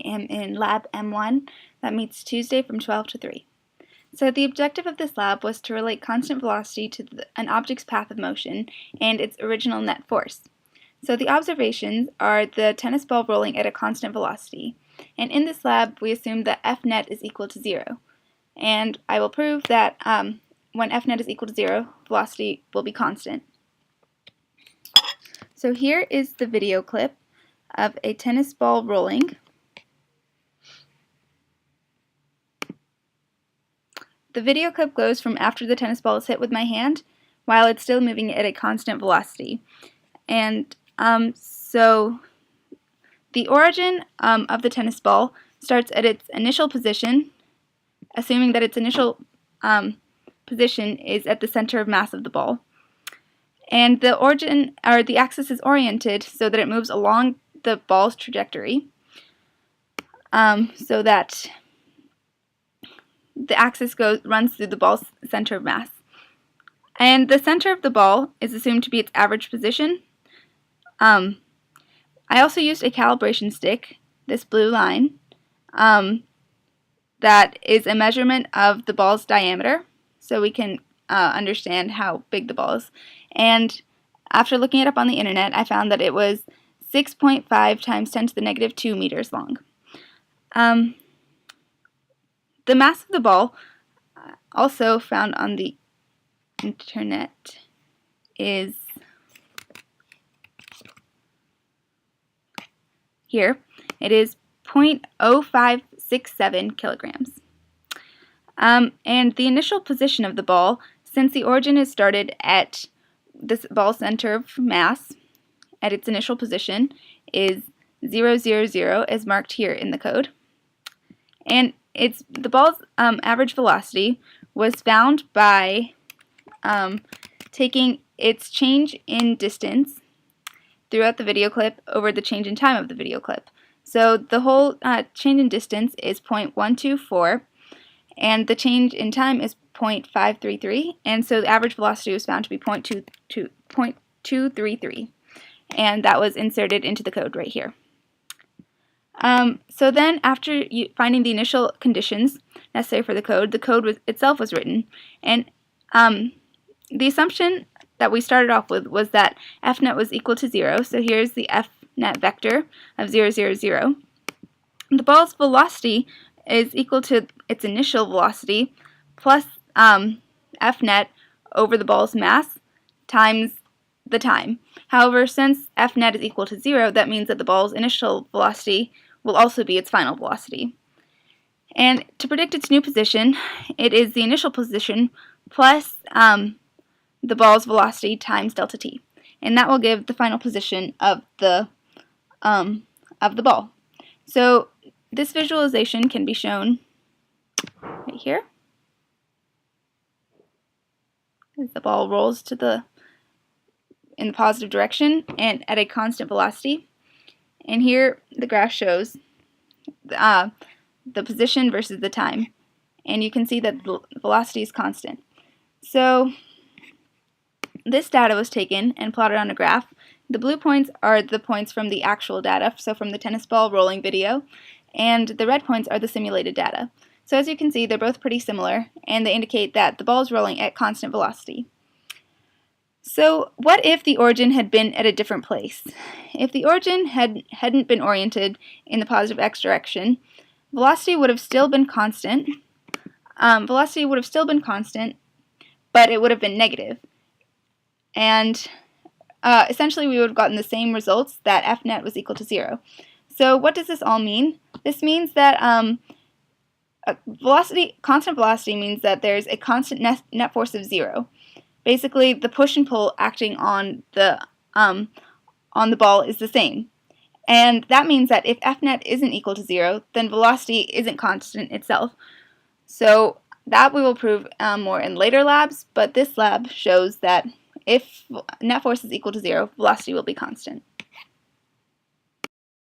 am in Lab M1 that meets Tuesday from 12 to 3. So the objective of this lab was to relate constant velocity to an object's path of motion and its original net force. So the observations are the tennis ball rolling at a constant velocity, and in this lab we assume that F net is equal to 0. And I will prove that when F net is equal to 0, velocity will be constant. So here is the video clip of a tennis ball rolling. The video clip goes from after the tennis ball is hit with my hand while it's still moving at a constant velocity. And so the origin of the tennis ball starts at its initial position, assuming that its initial position is at the center of mass of the ball. And the origin, or the axis, is oriented so that it moves along the ball's trajectory, so that the axis runs through the ball's center of mass. And the center of the ball is assumed to be its average position. I also used a calibration stick, this blue line, that is a measurement of the ball's diameter, so we can understand how big the ball is. And after looking it up on the internet, I found that it was 6.5 times 10 to the negative 2 meters long. The mass of the ball, also found on the internet, is here. It is 0.0567 kilograms. And the initial position of the ball, since the origin is started at this ball's center of mass, at its initial position, is 000, as marked here in the code. And the ball's average velocity was found by taking its change in distance throughout the video clip over the change in time of the video clip. So the whole change in distance is 0.124, and the change in time is 0.533, and so the average velocity was found to be 0.233, and that was inserted into the code right here. So then, after finding the initial conditions necessary for the code itself was written, and the assumption that we started off with was that F net was equal to 0, so here's the F net vector of 0, 0, 0. The ball's velocity is equal to its initial velocity plus F net over the ball's mass times the time. However, since F net is equal to 0, that means that the ball's initial velocity will also be its final velocity. And to predict its new position, it is the initial position plus the ball's velocity times delta t, and that will give the final position of the ball. So this visualization can be shown right here as the ball rolls in the positive direction and at a constant velocity. And here the graph shows the position versus the time, and you can see that the velocity is constant. So this data was taken and plotted on a graph. The blue points are the points from the actual data, so from the tennis ball rolling video, and the red points are the simulated data. So as you can see, they're both pretty similar, and they indicate that the ball is rolling at constant velocity. So what if the origin had been at a different place? If the origin hadn't been oriented in the positive x direction, velocity would have still been constant. But it would have been negative. And essentially we would have gotten the same results, that F net was equal to 0. So what does this all mean? This means that constant velocity means that there's a constant net force of 0. Basically, the push and pull acting on the ball is the same. And that means that if F net isn't equal to 0, then velocity isn't constant itself. So that we will prove more in later labs, but this lab shows that if net force is equal to 0, velocity will be constant.